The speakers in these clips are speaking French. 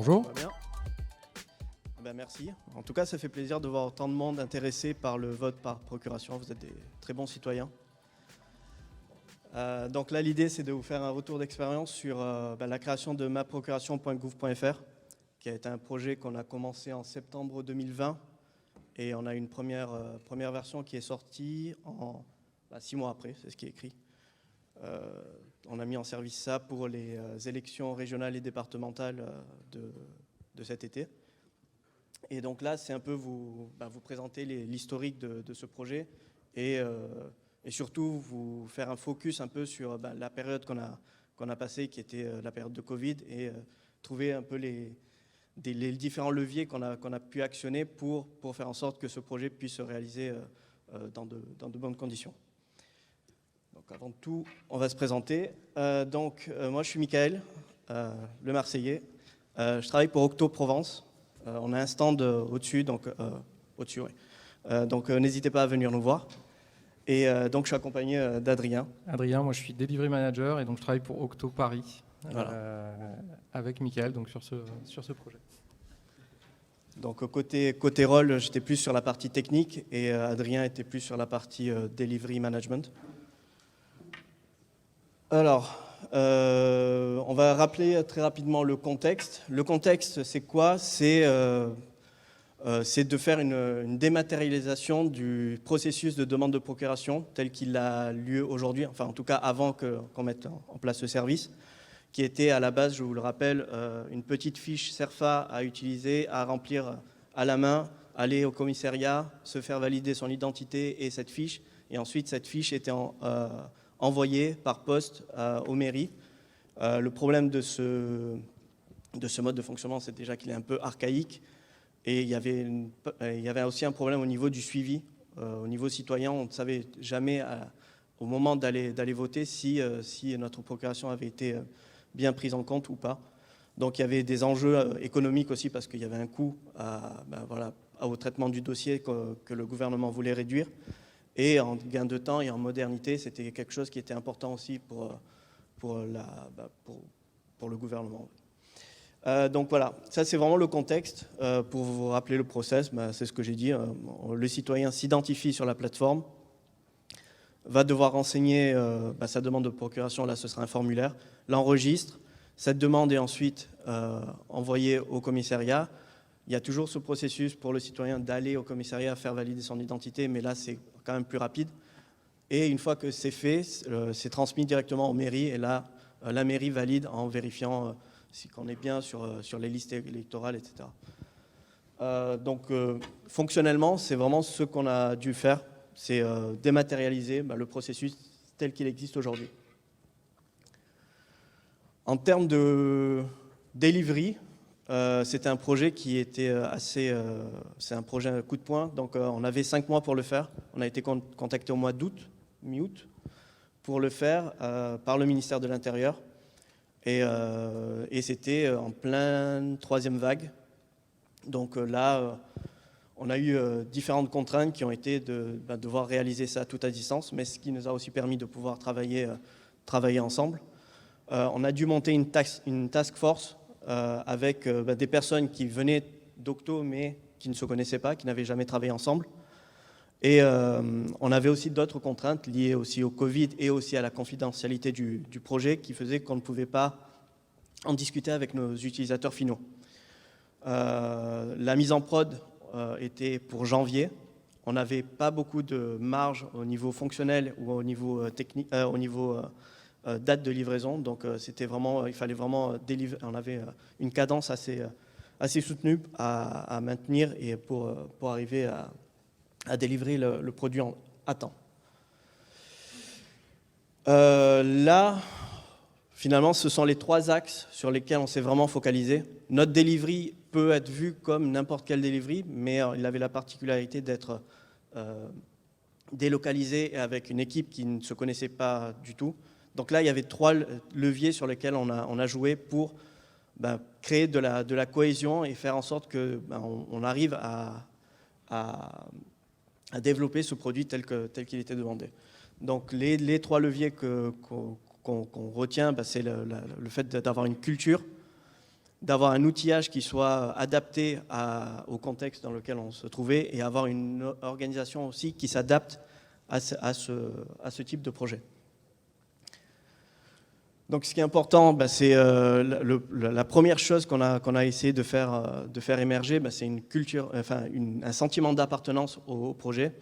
Bonjour. Ça va bien. Merci. En tout cas, ça fait plaisir de voir autant de monde intéressé par le vote par procuration. Vous êtes des très bons citoyens. Donc là, l'idée, c'est de vous faire un retour d'expérience sur la création de maprocuration.gouv.fr, qui a été un projet qu'on a commencé en septembre 2020. Et on a une première version qui est sortie 6 mois après, c'est ce qui est écrit. On a mis en service ça pour les élections régionales et départementales de cet été. Et donc là, c'est un peu vous présenter l'historique de ce projet et surtout vous faire un focus un peu sur la période qu'on a passée, qui était la période de Covid, et trouver un peu les différents leviers qu'on a pu actionner pour faire en sorte que ce projet puisse se réaliser dans de bonnes conditions. Donc avant tout, on va se présenter. Moi, je suis Michael, le Marseillais. Je travaille pour Octo Provence. On a un stand au-dessus, donc n'hésitez pas à venir nous voir. Et donc je suis accompagné d'Adrien. Adrien, moi je suis Delivery Manager et donc je travaille pour Octo Paris, Voilà. avec Michael donc sur ce projet. Donc côté rôle, j'étais plus sur la partie technique et Adrien était plus sur la partie Delivery Management. Alors, on va rappeler très rapidement le contexte. Le contexte, c'est quoi ? C'est de faire une dématérialisation du processus de demande de procuration tel qu'il a lieu aujourd'hui, enfin en tout cas avant qu'on mette en place ce service, qui était à la base, je vous le rappelle, une petite fiche CERFA à utiliser, à remplir à la main, aller au commissariat, se faire valider son identité et cette fiche, et ensuite cette fiche était envoyée par poste aux mairies. Le problème de ce mode de fonctionnement, c'est déjà qu'il est un peu archaïque. Et il y avait aussi un problème au niveau du suivi. Au niveau citoyen, on ne savait jamais au moment d'aller voter si notre procuration avait été bien prise en compte ou pas. Donc il y avait des enjeux économiques aussi parce qu'il y avait un coût au traitement du dossier que le gouvernement voulait réduire. Et en gain de temps et en modernité, c'était quelque chose qui était important aussi pour le gouvernement. Donc voilà, ça c'est vraiment le contexte. Pour vous rappeler le process, c'est ce que j'ai dit. Le citoyen s'identifie sur la plateforme, va devoir renseigner sa demande de procuration, là ce sera un formulaire, l'enregistre. Cette demande est ensuite envoyée au commissariat. Il y a toujours ce processus pour le citoyen d'aller au commissariat faire valider son identité, mais là c'est quand même plus rapide. Et une fois que c'est fait, c'est transmis directement aux mairies, et là la mairie valide en vérifiant qu'on est bien sur les listes électorales, etc. Fonctionnellement, c'est vraiment ce qu'on a dû faire, c'est dématérialiser le processus tel qu'il existe aujourd'hui. En termes de delivery, c'était un projet qui était c'est un projet à coup de poing, donc on avait 5 mois pour le faire. On a été contacté au mois d'août, mi-août, pour le faire par le ministère de l'Intérieur. Et c'était en pleine 3e vague. Donc là, on a eu différentes contraintes qui ont été de devoir réaliser ça tout à distance, mais ce qui nous a aussi permis de pouvoir travailler ensemble. On a dû monter une task force avec des personnes qui venaient d'Octo, mais qui ne se connaissaient pas, qui n'avaient jamais travaillé ensemble. Et on avait aussi d'autres contraintes liées aussi au Covid et aussi à la confidentialité du projet qui faisait qu'on ne pouvait pas en discuter avec nos utilisateurs finaux. La mise en prod était pour janvier. On n'avait pas beaucoup de marge au niveau fonctionnel ou au niveau technique, au niveau date de livraison. Donc il fallait vraiment délivrer. On avait une cadence assez soutenue à maintenir et pour arriver à délivrer le produit à temps. Là, finalement, ce sont les 3 axes sur lesquels on s'est vraiment focalisé. Notre delivery peut être vu comme n'importe quel delivery, mais il avait la particularité d'être délocalisé et avec une équipe qui ne se connaissait pas du tout. Donc là, il y avait 3 leviers sur lesquels on a joué pour créer de la cohésion et faire en sorte qu'on arrive à développer ce produit tel qu'il était demandé. Donc les 3 leviers qu'on retient, c'est le fait d'avoir une culture d'avoir un outillage qui soit adapté au contexte dans lequel on se trouvait et avoir une organisation aussi qui s'adapte à ce type de projet. Donc ce qui est important, c'est la première chose qu'on a essayé de faire émerger, c'est une culture, enfin un sentiment d'appartenance au projet.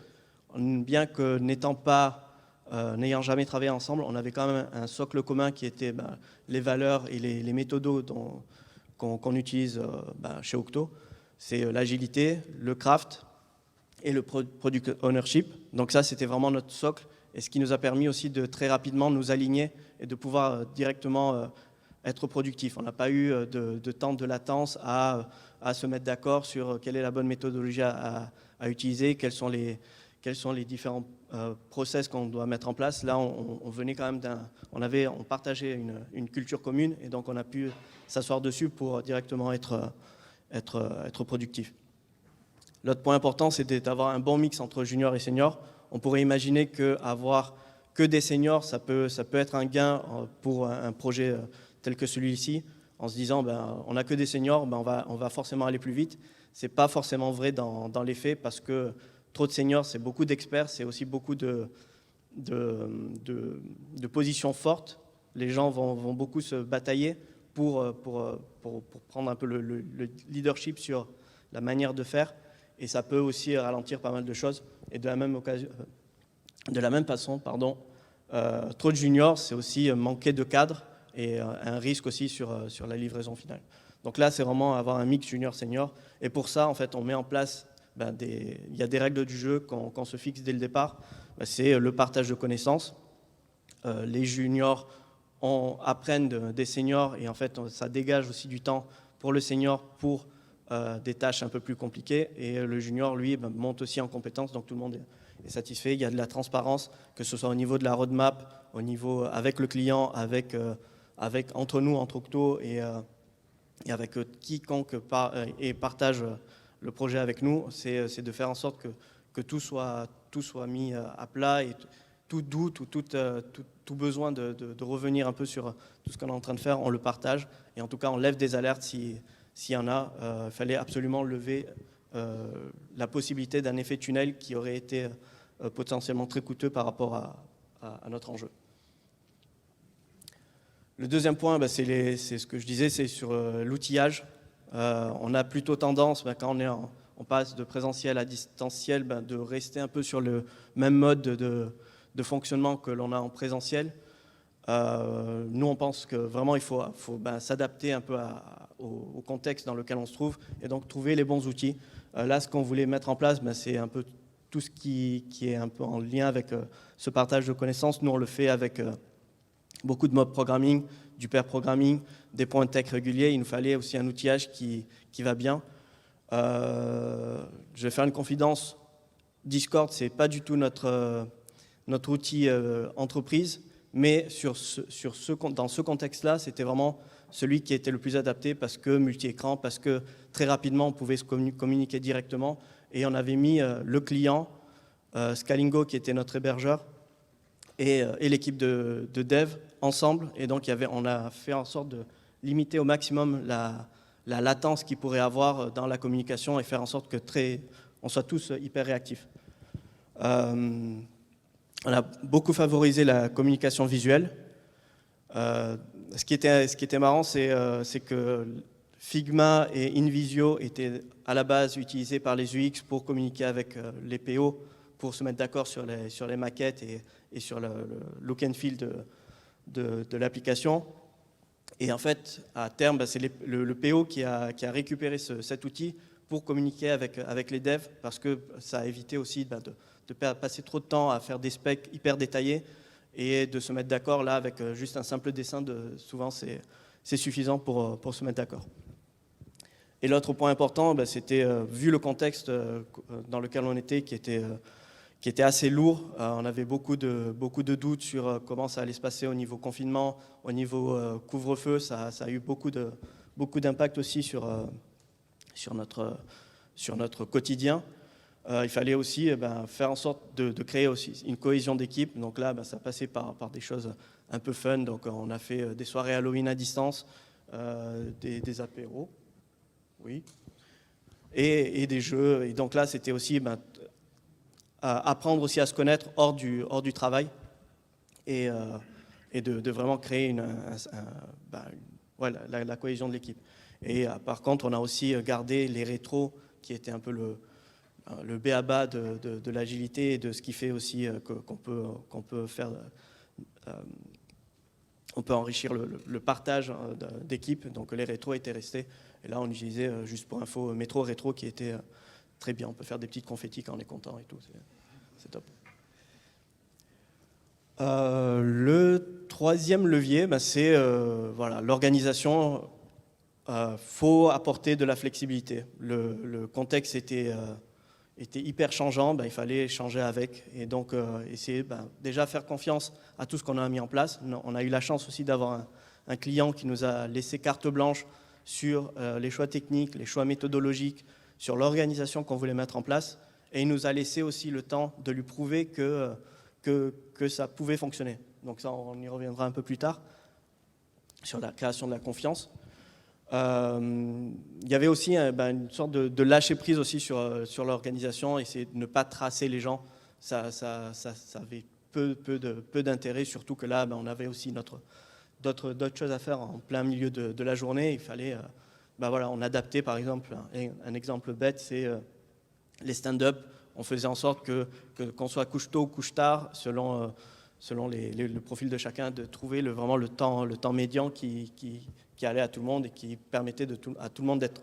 Bien que n'ayant jamais travaillé ensemble, on avait quand même un socle commun qui était les valeurs et les méthodos qu'on utilise chez Octo. C'est l'agilité, le craft et le product ownership. Donc ça, c'était vraiment notre socle et ce qui nous a permis aussi de très rapidement nous aligner et de pouvoir directement être productif. On n'a pas eu de temps de latence à se mettre d'accord sur quelle est la bonne méthodologie à utiliser, quels sont les différents process qu'on doit mettre en place. Là, on venait quand même on partageait une culture commune et donc on a pu s'asseoir dessus pour directement être productif. L'autre point important, c'était d'avoir un bon mix entre juniors et seniors. On pourrait imaginer qu'avoir que des seniors, ça peut être un gain pour un projet tel que celui-ci, en se disant on n'a que des seniors, on va forcément aller plus vite. Ce n'est pas forcément vrai dans les faits parce que trop de seniors, c'est beaucoup d'experts, c'est aussi beaucoup de positions fortes. Les gens vont beaucoup se batailler pour prendre un peu le leadership sur la manière de faire. Et ça peut aussi ralentir pas mal de choses. Et de la même façon, trop de juniors, c'est aussi manquer de cadre et un risque aussi sur la livraison finale. Donc là, c'est vraiment avoir un mix junior-senior. Et pour ça, en fait, on met en place, il y a des règles du jeu qu'on se fixe dès le départ. C'est le partage de connaissances. Les juniors apprennent des seniors et en fait, ça dégage aussi du temps pour le senior pour des tâches un peu plus compliquées. Et le junior, lui, monte aussi en compétences, donc tout le monde est satisfait. Il y a de la transparence, que ce soit au niveau de la roadmap, au niveau avec le client, entre nous, entre Octo et avec quiconque partage le projet avec nous. C'est de faire en sorte que tout soit mis à plat et tout doute ou tout besoin de revenir un peu sur tout ce qu'on est en train de faire, on le partage. Et en tout cas, on lève des alertes s'il y en a. Il fallait absolument lever la possibilité d'un effet tunnel qui aurait été potentiellement très coûteux par rapport à notre enjeu. Le deuxième point, c'est ce que je disais, c'est sur l'outillage. On a plutôt tendance, quand on passe de présentiel à distanciel, de rester un peu sur le même mode de fonctionnement que l'on a en présentiel. Nous, on pense que vraiment, il faut s'adapter un peu au contexte dans lequel on se trouve et donc trouver les bons outils. Là, ce qu'on voulait mettre en place, c'est un peu tout ce qui est un peu en lien avec ce partage de connaissances. Nous, on le fait avec beaucoup de mob programming, du pair programming, des points de tech réguliers. Il nous fallait aussi un outillage qui va bien. Je vais faire une confidence. Discord, c'est pas du tout notre outil entreprise, mais dans ce contexte-là, c'était vraiment celui qui était le plus adapté parce que multi-écran, parce que très rapidement, on pouvait se communiquer directement. Et on avait mis le client, Scalingo, qui était notre hébergeur, et l'équipe de dev ensemble. Et donc, on a fait en sorte de limiter au maximum la latence qu'il pourrait avoir dans la communication et faire en sorte on soit tous hyper réactifs. On a beaucoup favorisé la communication visuelle. Ce qui était marrant, c'est que Figma et InVisio étaient à la base utilisés par les UX pour communiquer avec les PO, pour se mettre d'accord sur les maquettes et sur le look and feel de l'application. Et en fait, à terme, c'est le PO qui a récupéré cet outil pour communiquer avec les devs, parce que ça a évité aussi de passer trop de temps à faire des specs hyper détaillés et de se mettre d'accord là avec juste un simple dessin. Souvent, c'est suffisant pour se mettre d'accord. Et l'autre point important, c'était, vu le contexte dans lequel on était, qui était assez lourd, on avait beaucoup de doutes sur comment ça allait se passer au niveau confinement, au niveau couvre-feu. Ça a eu beaucoup d'impact aussi sur notre quotidien. Il fallait aussi faire en sorte de créer aussi une cohésion d'équipe. Donc là, ça passait par des choses un peu fun. Donc on a fait des soirées Halloween à distance. des apéros, oui, et des jeux. Et donc là, c'était aussi apprendre aussi à se connaître hors du travail et de vraiment créer la cohésion de l'équipe. Et par contre, on a aussi gardé les rétros qui étaient un peu le b.a.-ba de l'agilité et de ce qui fait aussi qu'on peut faire, on peut enrichir le partage d'équipe. Donc les rétros étaient restés. Et là, on utilisait, juste pour info, métro rétro qui était très bien. On peut faire des petites confettis quand on est content et tout. C'est top. Le troisième levier, c'est l'organisation. Faut apporter de la flexibilité. Le contexte était hyper changeant, il fallait changer avec. Et donc, essayer déjà faire confiance à tout ce qu'on a mis en place. On a eu la chance aussi d'avoir un client qui nous a laissé carte blanche sur les choix techniques, les choix méthodologiques, sur l'organisation qu'on voulait mettre en place. Et il nous a laissé aussi le temps de lui prouver que ça pouvait fonctionner. Donc ça, on y reviendra un peu plus tard, sur la création de la confiance. Il y avait aussi une sorte de lâcher prise aussi sur l'organisation, essayer de ne pas tracer les gens. Ça avait peu d'intérêt, surtout que là, on avait aussi d'autres choses à faire en plein milieu de la journée. Il fallait, on adaptait par exemple, un exemple bête, c'est les stand-up. On faisait en sorte qu'on soit couche tôt ou couche tard, selon le profil de chacun, de trouver vraiment le temps médian qui allait à tout le monde et qui permettait à tout le monde d'être,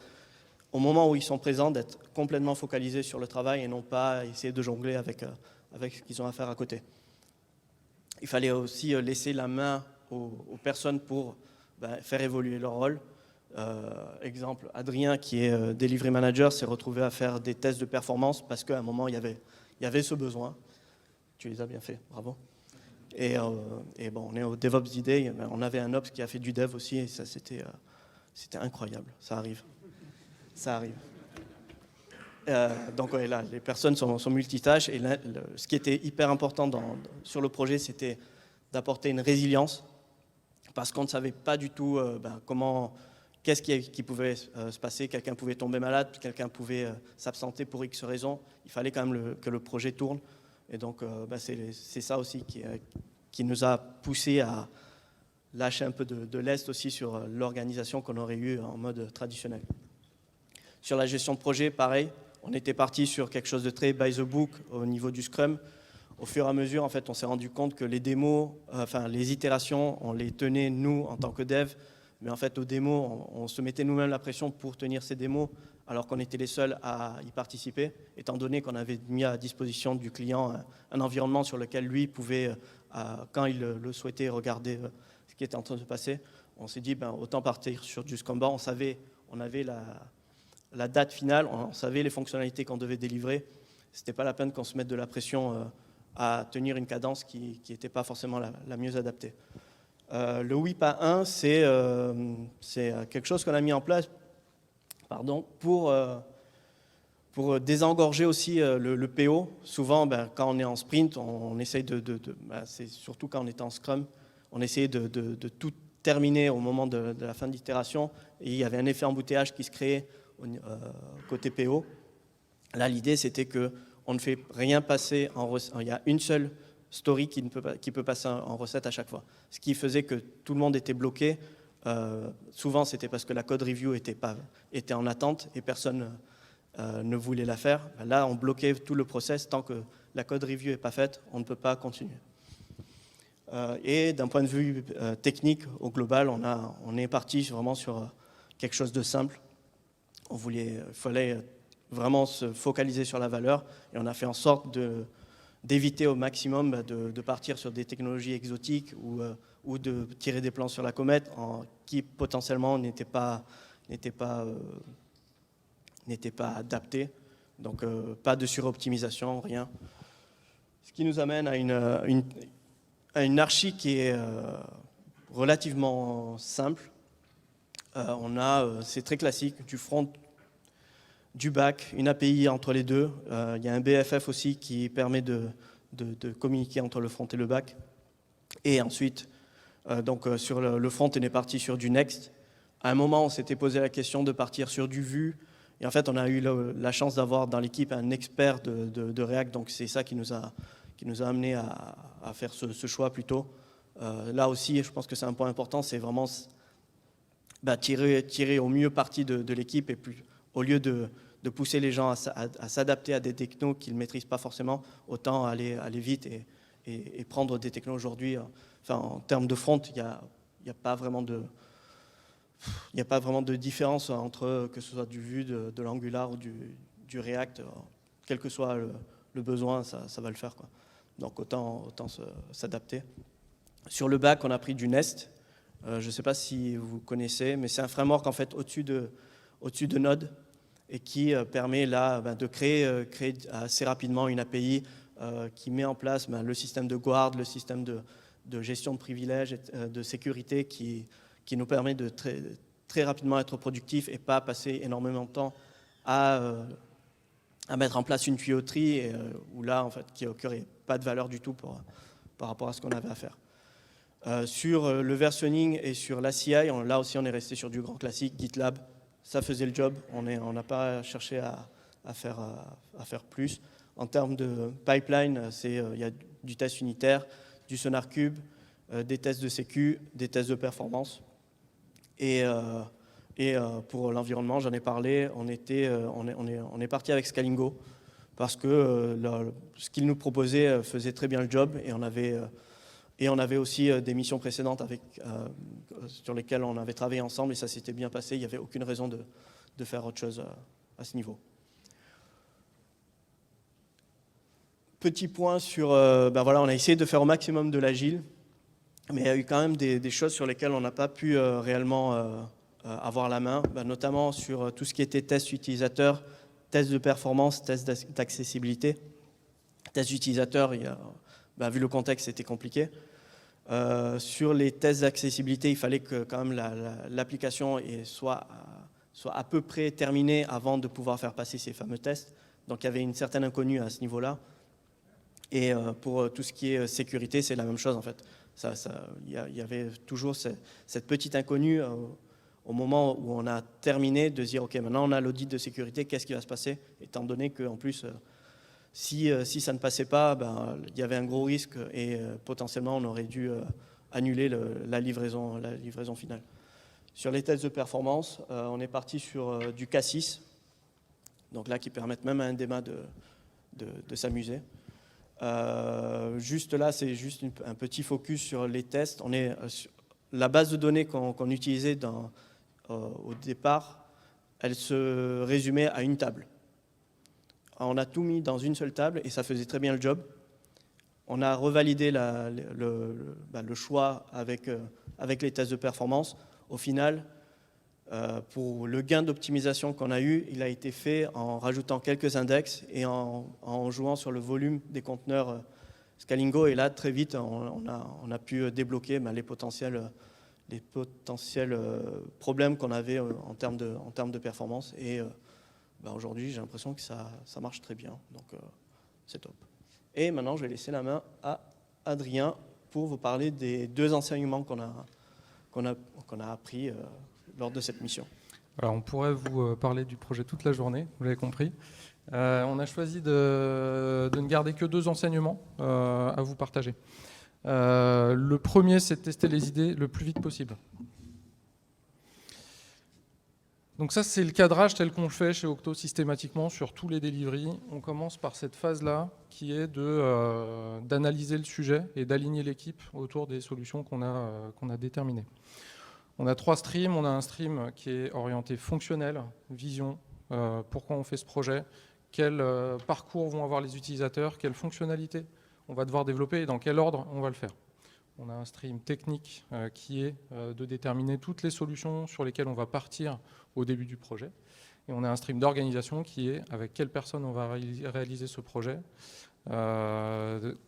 au moment où ils sont présents, d'être complètement focalisés sur le travail et non pas essayer de jongler avec ce qu'ils ont à faire à côté. Il fallait aussi laisser la main aux personnes pour faire évoluer leur rôle. Exemple, Adrien, qui est Delivery Manager, s'est retrouvé à faire des tests de performance parce qu'à un moment, il y avait ce besoin. Tu les as bien fait, bravo. Et on est au DevOps Day, on avait un Ops qui a fait du Dev aussi, et ça, c'était incroyable, ça arrive. Donc là, les personnes sont multitâches, et là, ce qui était hyper important sur le projet, c'était d'apporter une résilience, parce qu'on ne savait pas du tout qu'est-ce qui pouvait se passer. Quelqu'un pouvait tomber malade, quelqu'un pouvait s'absenter pour X raisons. Il fallait quand même que le projet tourne. Et donc, c'est ça aussi qui nous a poussé à lâcher un peu de lest aussi sur l'organisation qu'on aurait eue en mode traditionnel. Sur la gestion de projet, pareil, on était parti sur quelque chose de très by the book au niveau du Scrum. Au fur et à mesure, en fait, on s'est rendu compte que les démos, les itérations, on les tenait nous en tant que dev, mais en fait, aux démos, on se mettait nous-mêmes la pression pour tenir ces démos, alors qu'on était les seuls à y participer, étant donné qu'on avait mis à disposition du client un environnement sur lequel lui pouvait, quand il le souhaitait, regarder ce qui était en train de se passer. On s'est dit, autant partir sur du Kanban. On avait la date finale, on savait les fonctionnalités qu'on devait délivrer. Ce n'était pas la peine qu'on se mette de la pression à tenir une cadence qui n'était pas forcément la mieux adaptée. Le WIPA 1, c'est quelque chose qu'on a mis en place pour désengorger aussi le PO. Souvent, quand on est en sprint, on essaye c'est surtout quand on était en Scrum, on essayait de tout terminer au moment de la fin de l'itération, et il y avait un effet embouteillage qui se créait côté PO. Là, l'idée, c'était qu'on ne fait rien passer en recette. Il y a une seule story qui peut passer en recette à chaque fois. Ce qui faisait que tout le monde était bloqué. Souvent, c'était parce que la code review était en attente et personne ne voulait la faire. Là, on bloquait tout le process. Tant que la code review n'est pas faite, on ne peut pas continuer. Et d'un point de vue technique, au global, on est parti vraiment sur quelque chose de simple. Il fallait vraiment se focaliser sur la valeur, et on a fait en sorte d'éviter au maximum de partir sur des technologies exotiques ou de tirer des plans sur la comète qui potentiellement n'étaient pas adaptés. Donc pas de suroptimisation, rien. Ce qui nous amène à une archi qui est relativement simple. C'est très classique, du front, du back, une API entre les deux. Il y a un BFF aussi qui permet de communiquer entre le front et le back. Et ensuite, sur le front, on est parti sur du Next À un moment, on s'était posé la question de partir sur du Vue. Et en fait, on a eu la chance d'avoir dans l'équipe un expert de React. Donc, c'est ça qui nous a amené à faire ce choix plutôt. Là aussi, je pense que c'est un point important, c'est vraiment tirer au mieux parti de l'équipe et au lieu de pousser les gens à s'adapter à des technos qu'ils ne maîtrisent pas forcément, autant aller vite et prendre des technos aujourd'hui. Enfin, en termes de front, il n'y a pas vraiment de différence entre que ce soit du Vue, de l'Angular ou du React. Quel que soit le besoin, ça va le faire, quoi. Donc autant s'adapter. Sur le back, on a pris du Nest. Je ne sais pas si vous connaissez, mais c'est un framework en fait au-dessus de Node et qui permet là de créer assez rapidement une API qui met en place le système de guard, le système de gestion de privilèges, de sécurité qui nous permet de très rapidement être productif et pas passer énormément de temps à mettre en place une tuyauterie où là, en fait, qui n'aurait pas de valeur du tout par rapport à ce qu'on avait à faire. Sur le versionning et sur la CI, là aussi, on est resté sur du grand classique, GitLab. Ça faisait le job. On n'a pas cherché à faire plus. En termes de pipeline, il y a du test unitaire, du SonarQube, des tests de sécu, des tests de performance. Et pour l'environnement, j'en ai parlé, on est parti avec Scalingo parce que ce qu'ils nous proposaient faisait très bien le job et on avait aussi des missions précédentes sur lesquelles on avait travaillé ensemble et ça s'était bien passé. Il n'y avait aucune raison de faire autre chose à ce niveau. Petit point sur, voilà, on a essayé de faire au maximum de l'agile, mais il y a eu quand même des choses sur lesquelles on n'a pas pu réellement avoir la main, notamment sur tout ce qui était test utilisateur, test de performance, test d'accessibilité. Test utilisateur, vu le contexte, c'était compliqué. Sur les tests d'accessibilité, il fallait que quand même l'application soit à peu près terminée avant de pouvoir faire passer ces fameux tests. Donc il y avait une certaine inconnue à ce niveau-là. Et pour tout ce qui est sécurité, c'est la même chose en fait. Il y avait toujours cette petite inconnue au moment où on a terminé de dire ok, maintenant on a l'audit de sécurité, qu'est-ce qui va se passer? Étant donné qu'en plus, si ça ne passait pas, il y avait un gros risque et potentiellement on aurait dû annuler la livraison finale. Sur les tests de performance, on est parti sur du K6, donc là qui permettent même à un DEMA de s'amuser. Juste là, c'est juste un petit focus sur les tests. La base de données qu'on utilisait au départ, elle se résumait à une table. On a tout mis dans une seule table et ça faisait très bien le job. On a revalidé le choix avec les tests de performance. Au final, pour le gain d'optimisation qu'on a eu, il a été fait en rajoutant quelques index et en jouant sur le volume des conteneurs Scalingo. Et là, très vite, on a pu débloquer les potentiels problèmes qu'on avait en termes de performance. Et aujourd'hui, j'ai l'impression que ça marche très bien. Donc, c'est top. Et maintenant, je vais laisser la main à Adrien pour vous parler des 2 enseignements qu'on a appris lors de cette mission. Alors, on pourrait vous parler du projet toute la journée, vous l'avez compris. On a choisi de ne garder que 2 enseignements à vous partager. Le premier, c'est de tester les idées le plus vite possible. Donc ça, c'est le cadrage tel qu'on le fait chez Octo systématiquement sur tous les deliveries. On commence par cette phase-là qui est d'analyser le sujet et d'aligner l'équipe autour des solutions qu'on a déterminées. On a 3 streams. On a un stream qui est orienté fonctionnel, vision, pourquoi on fait ce projet, quel parcours vont avoir les utilisateurs, quelles fonctionnalités on va devoir développer et dans quel ordre on va le faire. On a un stream technique qui est de déterminer toutes les solutions sur lesquelles on va partir au début du projet. Et on a un stream d'organisation qui est avec quelle personne on va réaliser ce projet,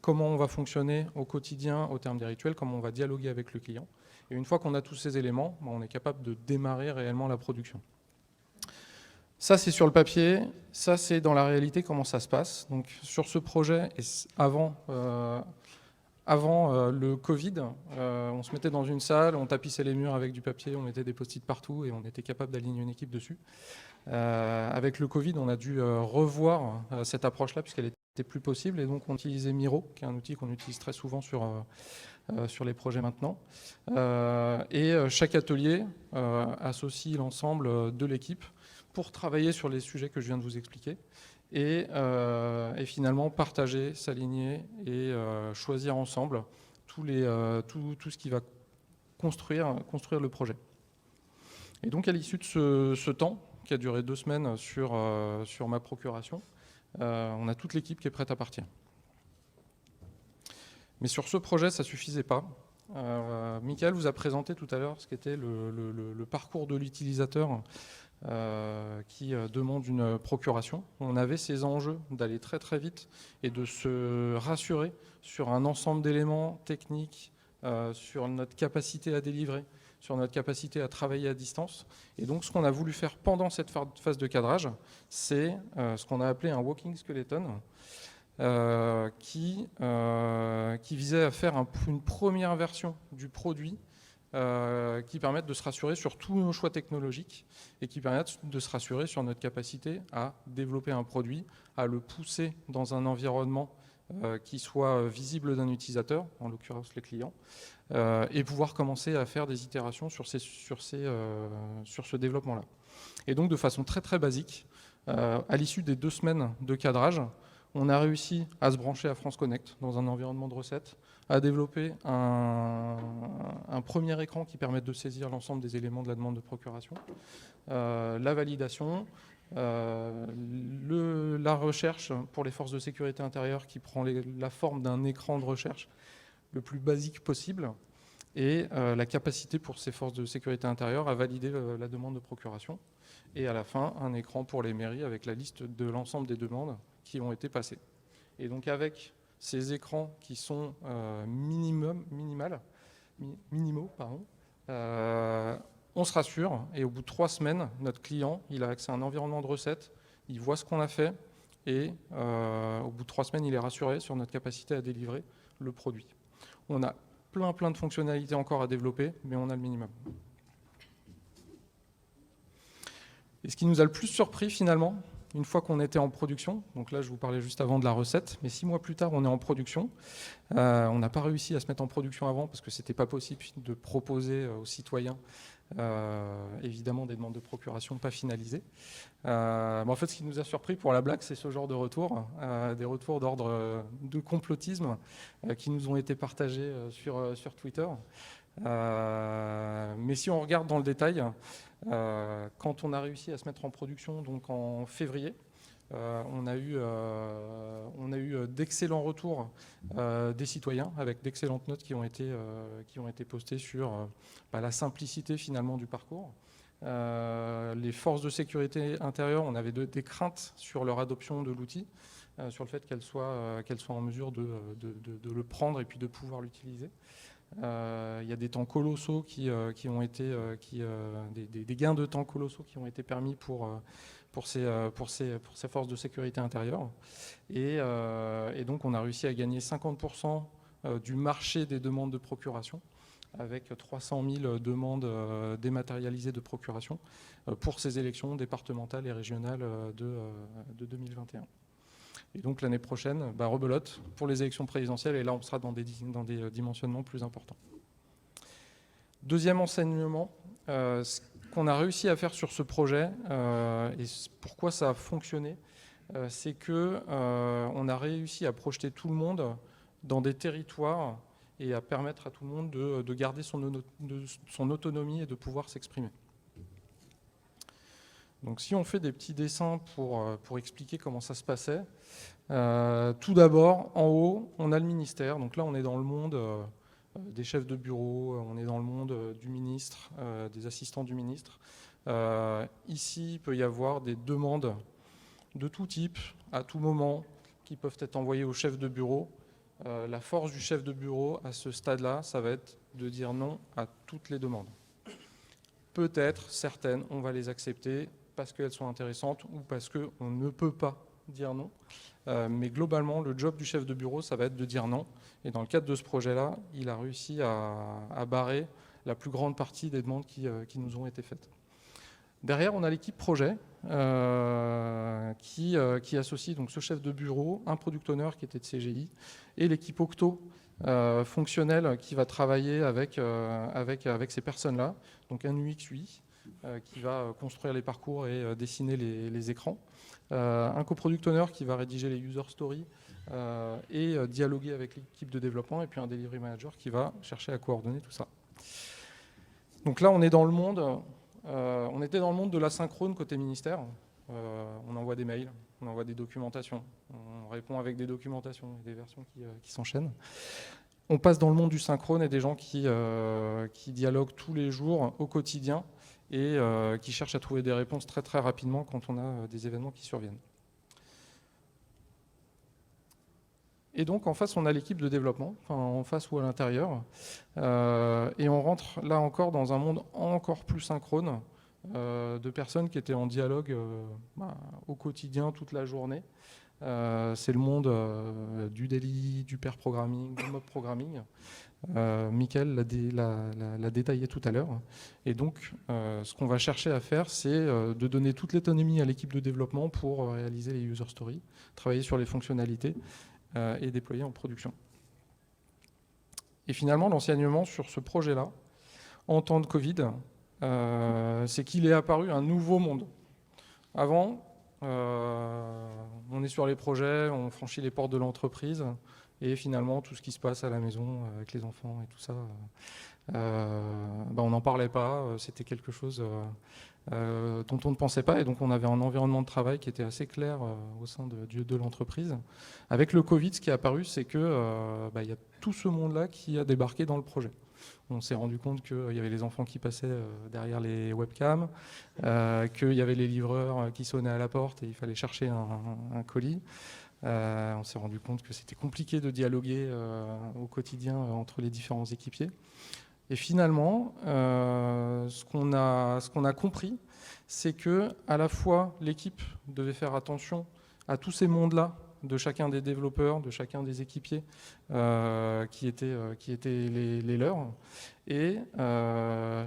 comment on va fonctionner au quotidien au terme des rituels, comment on va dialoguer avec le client. Et une fois qu'on a tous ces éléments, on est capable de démarrer réellement la production. Ça, c'est sur le papier. Ça, c'est dans la réalité comment ça se passe. Donc, sur ce projet, avant avant le Covid, on se mettait dans une salle, on tapissait les murs avec du papier, on mettait des post-it partout et on était capable d'aligner une équipe dessus. Avec le Covid, on a dû revoir cette approche-là puisqu'elle était plus possible et donc on utilisait Miro, qui est un outil qu'on utilise très souvent sur les projets maintenant. Chaque atelier associe l'ensemble de l'équipe pour travailler sur les sujets que je viens de vous expliquer et finalement partager, s'aligner et choisir ensemble tout ce qui va construire le projet. Et donc à l'issue de ce temps, qui a duré 2 semaines sur ma procuration, on a toute l'équipe qui est prête à partir. Mais sur ce projet, ça ne suffisait pas. Michael vous a présenté tout à l'heure ce qu'était le parcours de l'utilisateur qui demande une procuration. On avait ces enjeux d'aller très très vite et de se rassurer sur un ensemble d'éléments techniques, sur notre capacité à délivrer, sur notre capacité à travailler à distance. Et donc ce qu'on a voulu faire pendant cette phase de cadrage, c'est ce qu'on a appelé un walking skeleton, qui visait à faire une première version du produit qui permette de se rassurer sur tous nos choix technologiques et qui permette de se rassurer sur notre capacité à développer un produit, à le pousser dans un environnement qui soit visible d'un utilisateur, en l'occurrence les clients, et pouvoir commencer à faire des itérations sur ce développement-là. Et donc de façon très très basique, à l'issue des 2 semaines de cadrage, on a réussi à se brancher à France Connect dans un environnement de recettes, à développer un premier écran qui permet de saisir l'ensemble des éléments de la demande de procuration, la validation, la recherche pour les forces de sécurité intérieure qui prend la forme d'un écran de recherche le plus basique possible, et la capacité pour ces forces de sécurité intérieure à valider la demande de procuration. Et à la fin, un écran pour les mairies avec la liste de l'ensemble des demandes qui ont été passées. Et donc avec ces écrans qui sont minimaux, on se rassure, et au bout de 3 semaines, notre client, il a accès à un environnement de recettes, il voit ce qu'on a fait, et au bout de 3 semaines, il est rassuré sur notre capacité à délivrer le produit. On a plein de fonctionnalités encore à développer, mais on a le minimum. Et ce qui nous a le plus surpris finalement, une fois qu'on était en production, donc là je vous parlais juste avant de la recette, mais 6 mois plus tard on est en production. On n'a pas réussi à se mettre en production avant parce que c'était pas possible de proposer aux citoyens évidemment des demandes de procuration pas finalisées. Mais en fait ce qui nous a surpris pour la blague, c'est ce genre de retours, des retours d'ordre de complotisme qui nous ont été partagés sur Twitter. Mais si on regarde dans le détail, quand on a réussi à se mettre en production, donc en février, on a eu d'excellents retours des citoyens avec d'excellentes notes qui ont été postées sur la simplicité finalement du parcours. Les forces de sécurité intérieure, on avait des craintes sur leur adoption de l'outil, sur le fait qu'elles soient en mesure de le prendre et puis de pouvoir l'utiliser. Il y a des temps colossaux qui ont été des gains de temps colossaux qui ont été permis pour ces forces de sécurité intérieure, et donc on a réussi à gagner 50% du marché des demandes de procuration avec 300 000 demandes dématérialisées de procuration pour ces élections départementales et régionales de 2021. Et donc l'année prochaine, rebelote pour les élections présidentielles, et là on sera dans des dimensionnements plus importants. Deuxième enseignement, ce qu'on a réussi à faire sur ce projet, et pourquoi ça a fonctionné, c'est qu'on a réussi à projeter tout le monde dans des territoires et à permettre à tout le monde de garder son autonomie et de pouvoir s'exprimer. Donc si on fait des petits dessins pour expliquer comment ça se passait, tout d'abord, en haut, on a le ministère. Donc là, on est dans le monde des chefs de bureau, on est dans le monde du ministre, des assistants du ministre. Ici, il peut y avoir des demandes de tout type, à tout moment, qui peuvent être envoyées au chef de bureau. La force du chef de bureau, à ce stade-là, ça va être de dire non à toutes les demandes. Peut-être, certaines, on va les accepter parce qu'elles sont intéressantes ou parce qu'on ne peut pas dire non. Mais globalement, le job du chef de bureau, ça va être de dire non. Et dans le cadre de ce projet-là, il a réussi à barrer la plus grande partie des demandes qui nous ont été faites. Derrière, on a l'équipe projet qui associe donc ce chef de bureau, un product owner qui était de CGI, et l'équipe Octo fonctionnelle qui va travailler avec ces personnes-là. Donc un UX UI qui va construire les parcours et dessiner les écrans. Un coproduct owner qui va rédiger les user stories et dialoguer avec l'équipe de développement, et puis un delivery manager qui va chercher à coordonner tout ça. Donc là, on est dans le monde, on était dans le monde de l'asynchrone côté ministère. On envoie des mails, on envoie des documentations, on répond avec des documentations et des versions qui s'enchaînent. On passe dans le monde du synchrone et des gens qui dialoguent tous les jours au quotidien et qui cherchent à trouver des réponses très très rapidement quand on a des événements qui surviennent. Et donc en face, on a l'équipe de développement, enfin, en face ou à l'intérieur, et on rentre là encore dans un monde encore plus synchrone de personnes qui étaient en dialogue au quotidien toute la journée. C'est le monde du daily, du pair programming, du mob programming. Mickaël l'a détaillé tout à l'heure. Et donc, ce qu'on va chercher à faire, c'est de donner toute l'autonomie à l'équipe de développement pour réaliser les user stories, travailler sur les fonctionnalités et déployer en production. Et finalement, l'enseignement sur ce projet-là, en temps de Covid, c'est qu'il est apparu un nouveau monde. Avant, on est sur les projets, on franchit les portes de l'entreprise, et finalement, tout ce qui se passe à la maison avec les enfants et tout ça, on n'en parlait pas, c'était quelque chose dont on ne pensait pas, et donc on avait un environnement de travail qui était assez clair au sein de l'entreprise. Avec le Covid, ce qui est apparu, c'est qu'il y a tout ce monde-là qui a débarqué dans le projet. On s'est rendu compte qu'il y avait les enfants qui passaient derrière les webcams, qu'il y avait les livreurs qui sonnaient à la porte et il fallait chercher un colis. On s'est rendu compte que c'était compliqué de dialoguer au quotidien entre les différents équipiers. Et finalement, ce qu'on a compris, c'est que à la fois l'équipe devait faire attention à tous ces mondes-là, de chacun des développeurs, de chacun des équipiers qui étaient les leurs, et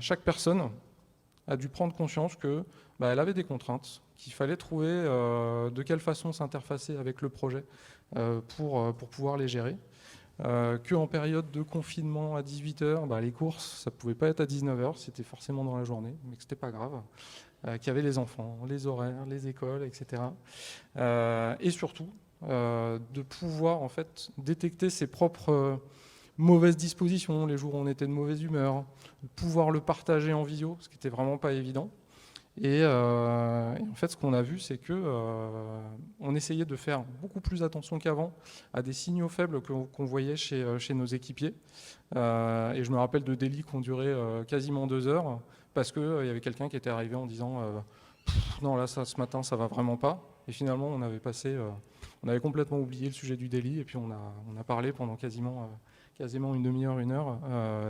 chaque personne a dû prendre conscience que elle avait des contraintes, qu'il fallait trouver de quelle façon s'interfacer avec le projet pour pouvoir les gérer. Qu'en période de confinement à 18h, les courses, ça ne pouvait pas être à 19h, c'était forcément dans la journée, mais que ce n'était pas grave. Qu'il y avait les enfants, les horaires, les écoles, etc. Et surtout, de pouvoir en fait détecter ses propres mauvaises dispositions, les jours où on était de mauvaise humeur, de pouvoir le partager en visio, ce qui n'était vraiment pas évident. Et en fait, ce qu'on a vu, c'est qu'on essayait de faire beaucoup plus attention qu'avant à des signaux faibles qu'on voyait chez nos équipiers. Et je me rappelle de délits qui ont duré quasiment 2 heures, parce qu'il y avait quelqu'un qui était arrivé en disant non, là, ce matin, ça va vraiment pas. Et finalement, on avait complètement oublié le sujet du délit, et puis on a parlé pendant quasiment une demi-heure, 1 heure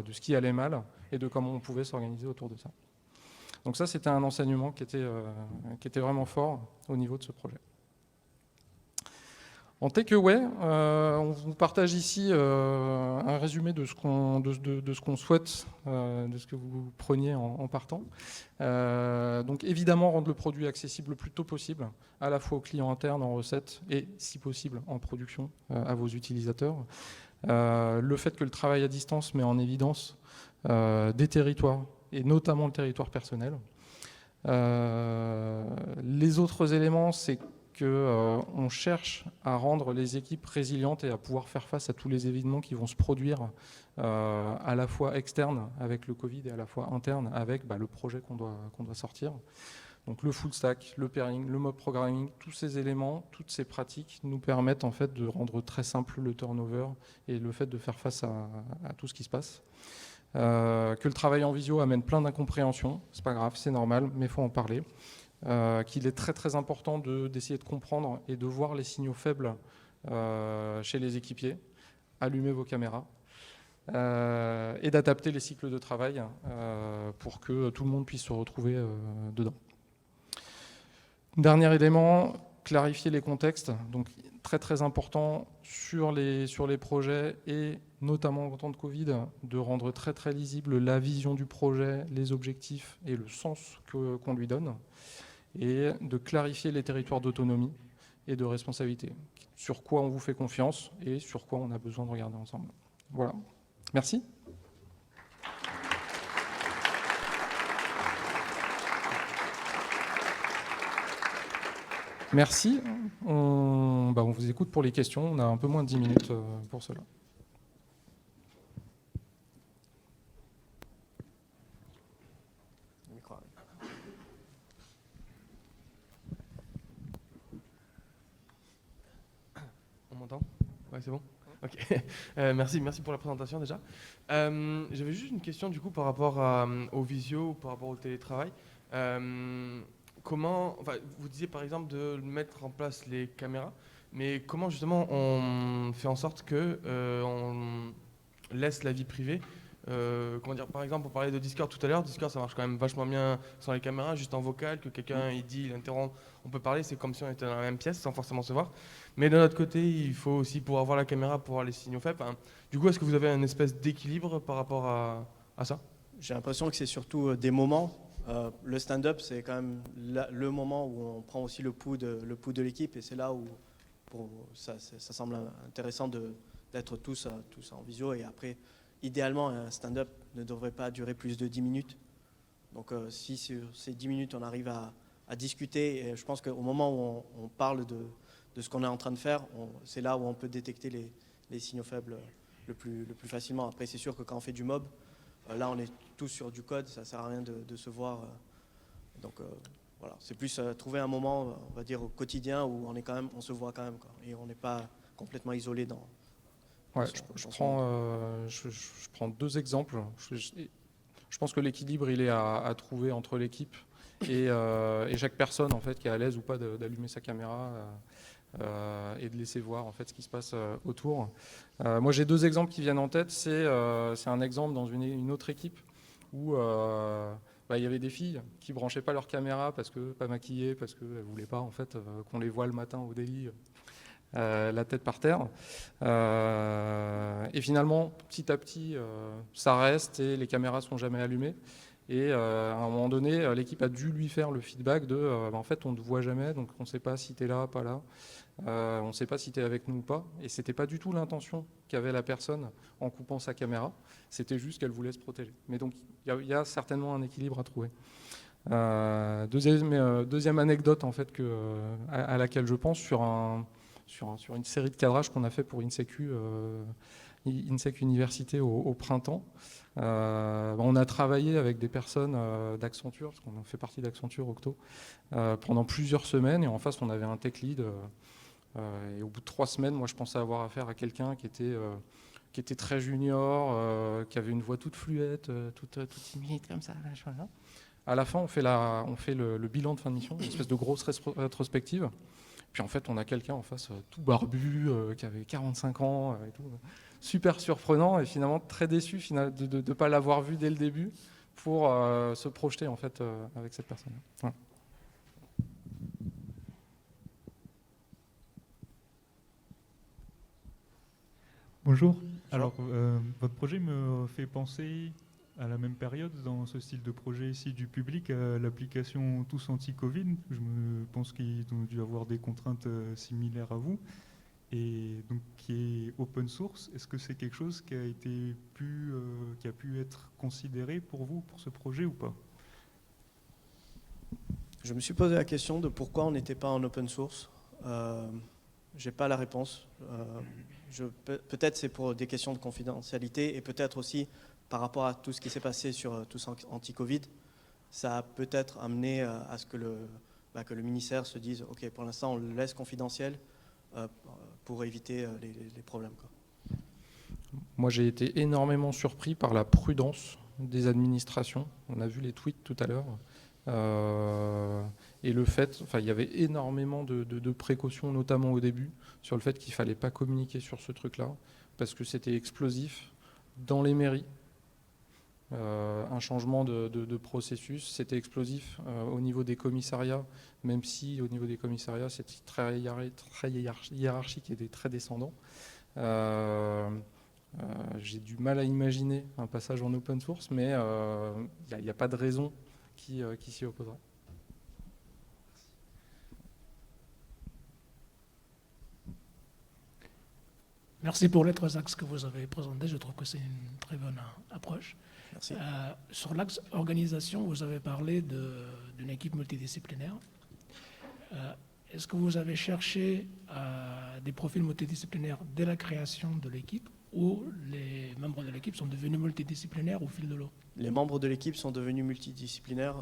de ce qui allait mal et de comment on pouvait s'organiser autour de ça. Donc ça, c'était un enseignement qui était vraiment fort au niveau de ce projet. En takeaway, on vous partage ici un résumé de ce qu'on souhaite, de ce que vous preniez en partant. Donc évidemment, rendre le produit accessible le plus tôt possible, à la fois aux clients internes en recette et, si possible, en production à vos utilisateurs. Le fait que le travail à distance met en évidence des territoires, et notamment le territoire personnel. Les autres éléments, c'est qu'on cherche à rendre les équipes résilientes et à pouvoir faire face à tous les événements qui vont se produire à la fois externes avec le Covid et à la fois internes avec le projet qu'on doit sortir. Donc le full stack, le pairing, le mob programming, tous ces éléments, toutes ces pratiques nous permettent en fait de rendre très simple le turnover et le fait de faire face à tout ce qui se passe. Que le travail en visio amène plein d'incompréhensions, c'est pas grave, c'est normal, mais il faut en parler. Qu'il est très très important d'essayer de comprendre et de voir les signaux faibles chez les équipiers, allumer vos caméras et d'adapter les cycles de travail pour que tout le monde puisse se retrouver dedans. Dernier élément, clarifier les contextes, donc très très important sur les projets et notamment en temps de Covid, de rendre très très lisible la vision du projet, les objectifs et le sens qu'on lui donne, et de clarifier les territoires d'autonomie et de responsabilité, sur quoi on vous fait confiance et sur quoi on a besoin de regarder ensemble. Voilà, merci. Merci. On vous écoute pour les questions. On a un peu moins de 10 minutes pour cela. On m'entend ? Ouais, c'est bon ? Ok. Merci pour la présentation déjà. J'avais juste une question du coup par rapport au visio, par rapport au télétravail. Vous disiez par exemple de mettre en place les caméras, mais comment justement on fait en sorte que on laisse la vie privée par exemple, on parlait de Discord tout à l'heure. Discord, ça marche quand même vachement bien sans les caméras, juste en vocal, que quelqu'un il interrompt, on peut parler, c'est comme si on était dans la même pièce sans forcément se voir. Mais de notre côté, il faut aussi pouvoir voir la caméra pour voir les signaux faibles. Du coup, est-ce que vous avez une espèce d'équilibre par rapport à ça ? J'ai l'impression que c'est surtout des moments. Le stand-up, c'est quand même le moment où on prend aussi le pouls de l'équipe, et c'est là où ça semble intéressant d'être tous en visio. Et après, idéalement, un stand-up ne devrait pas durer plus de 10 minutes. Donc si sur ces 10 minutes, on arrive à discuter, et je pense qu'au moment où on parle de ce qu'on est en train de faire, c'est là où on peut détecter les signaux faibles le plus facilement. Après, c'est sûr que quand on fait du mob, là, on est tous sur du code, ça ne sert à rien de se voir. Donc voilà, c'est plus trouver un moment, on va dire, au quotidien où on se voit quand même, quoi, et on n'est pas complètement isolé dans... Ouais, je prends deux exemples. Je pense que l'équilibre, il est à trouver entre l'équipe et chaque personne en fait, qui est à l'aise ou pas d'allumer sa caméra et de laisser voir en fait, ce qui se passe autour. Moi, j'ai deux exemples qui viennent en tête. C'est un exemple dans une autre équipe où il y avait des filles qui ne branchaient pas leur caméra parce que pas maquillées, parce qu'elles ne voulaient pas en fait, qu'on les voit le matin au délit. La tête par terre. Et finalement, petit à petit, ça reste et les caméras ne sont jamais allumées. Et à un moment donné, l'équipe a dû lui faire le feedback de en fait, on ne te voit jamais, donc on ne sait pas si tu es là, pas là. On ne sait pas si tu es avec nous ou pas. Et ce n'était pas du tout l'intention qu'avait la personne en coupant sa caméra. C'était juste qu'elle voulait se protéger. Mais donc, il y a certainement un équilibre à trouver. Deuxième anecdote en fait, à laquelle je pense sur une série de cadrages qu'on a fait pour INSECU Université au printemps. On a travaillé avec des personnes d'Accenture, parce qu'on fait partie d'Accenture Octo, pendant plusieurs semaines, et en face on avait un tech lead, et au bout de 3 semaines, moi je pensais avoir affaire à quelqu'un qui était très junior, qui avait une voix toute fluette, toute timide comme ça. À la fin, on fait le bilan de fin de mission, une espèce de grosse rétrospective. Puis en fait, on a quelqu'un en face tout barbu, qui avait 45 ans et tout. Super surprenant et finalement très déçu de ne pas l'avoir vu dès le début pour se projeter en fait avec cette personne. Voilà. Bonjour. Alors, votre projet me fait penser à la même période, dans ce style de projet ici du public, l'application Tous Anti-Covid. Je me pense qu'ils ont dû avoir des contraintes similaires à vous, et donc qui est open source. Est-ce que c'est quelque chose qui a pu être considéré pour vous, pour ce projet ou pas ? Je me suis posé la question de pourquoi on n'était pas en open source. J'ai pas la réponse. Peut-être c'est pour des questions de confidentialité, et peut-être aussi par rapport à tout ce qui s'est passé sur Tous Anti-Covid, ça a peut-être amené à ce que le ministère se dise « Ok, pour l'instant, on le laisse confidentiel pour éviter les problèmes. » Moi, j'ai été énormément surpris par la prudence des administrations. On a vu les tweets tout à l'heure. Et le fait, il y avait énormément de précautions, notamment au début, sur le fait qu'il ne fallait pas communiquer sur ce truc-là, parce que c'était explosif dans les mairies. un changement de processus. C'était explosif au niveau des commissariats, même si au niveau des commissariats, c'était très hiérarchique et très descendant. J'ai du mal à imaginer un passage en open source, mais il n'y a pas de raison qui s'y opposerait. Merci pour les 3 axes que vous avez présentés. Je trouve que c'est une très bonne approche. Merci. Sur l'axe organisation, vous avez parlé d'une équipe multidisciplinaire. Est-ce que vous avez cherché des profils multidisciplinaires dès la création de l'équipe ou les membres de l'équipe sont devenus multidisciplinaires au fil de l'eau? Les membres de l'équipe sont devenus multidisciplinaires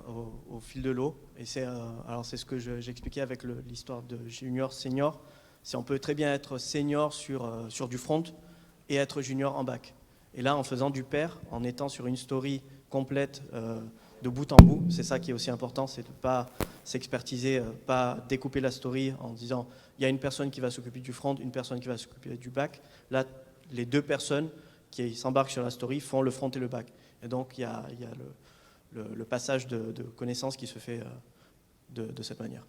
au fil de l'eau. Et c'est ce que j'expliquais avec l'histoire de junior, senior. On peut très bien être senior sur du front et être junior en back. Et là, en faisant du pair, en étant sur une story complète de bout en bout, c'est ça qui est aussi important, c'est de ne pas s'expertiser, pas découper la story en disant il y a une personne qui va s'occuper du front, une personne qui va s'occuper du back. Là, les 2 personnes qui s'embarquent sur la story font le front et le back. Et donc, il y a le passage de connaissances qui se fait de cette manière.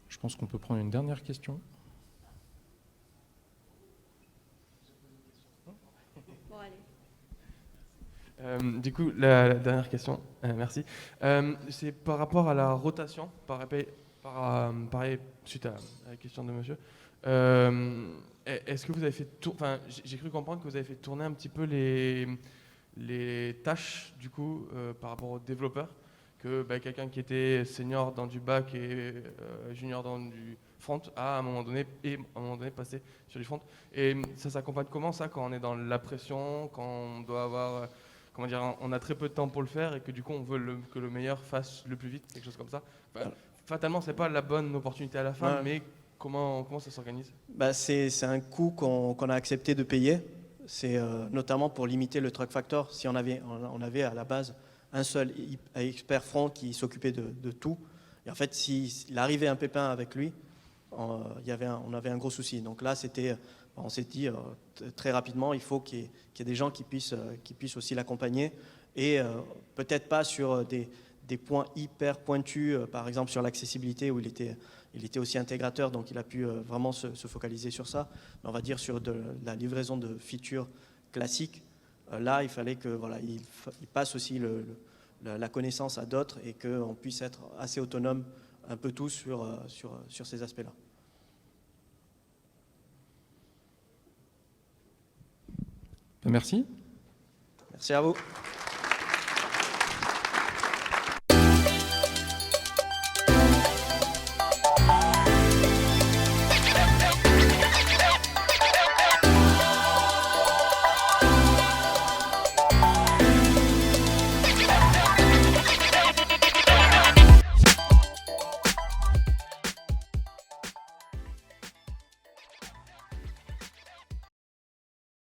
Je pense qu'on peut prendre une dernière question. Bon, allez. Du coup, la dernière question, merci. C'est par rapport à la rotation, pareil, suite à la question de monsieur. Est-ce que vous avez fait j'ai cru comprendre que vous avez fait tourner un petit peu les tâches du coup par rapport aux développeurs, que quelqu'un qui était senior dans du back et junior dans du front à un moment donné passer sur du front. Et ça s'accompagne comment ça quand on est dans la pression, quand on doit avoir on a très peu de temps pour le faire et que du coup on veut que le meilleur fasse le plus vite, quelque chose comme ça. Fatalement, c'est pas la bonne opportunité à la fin, mais comment ça s'organise? C'est un coût qu'on a accepté de payer. C'est notamment pour limiter le truck factor. Si on avait à la base un seul expert front qui s'occupait de tout, et en fait, s'il arrivait un pépin avec lui, on avait un gros souci. Donc là, on s'est dit très rapidement, il faut qu'il y ait des gens qui puissent aussi l'accompagner, et peut-être pas sur des points hyper pointus, par exemple sur l'accessibilité où il était aussi intégrateur, donc il a pu vraiment se focaliser sur ça. Mais on va dire sur la livraison de features classiques, là il fallait que il passe aussi la connaissance à d'autres et qu'on puisse être assez autonome un peu tous sur ces aspects-là. Merci. Merci à vous.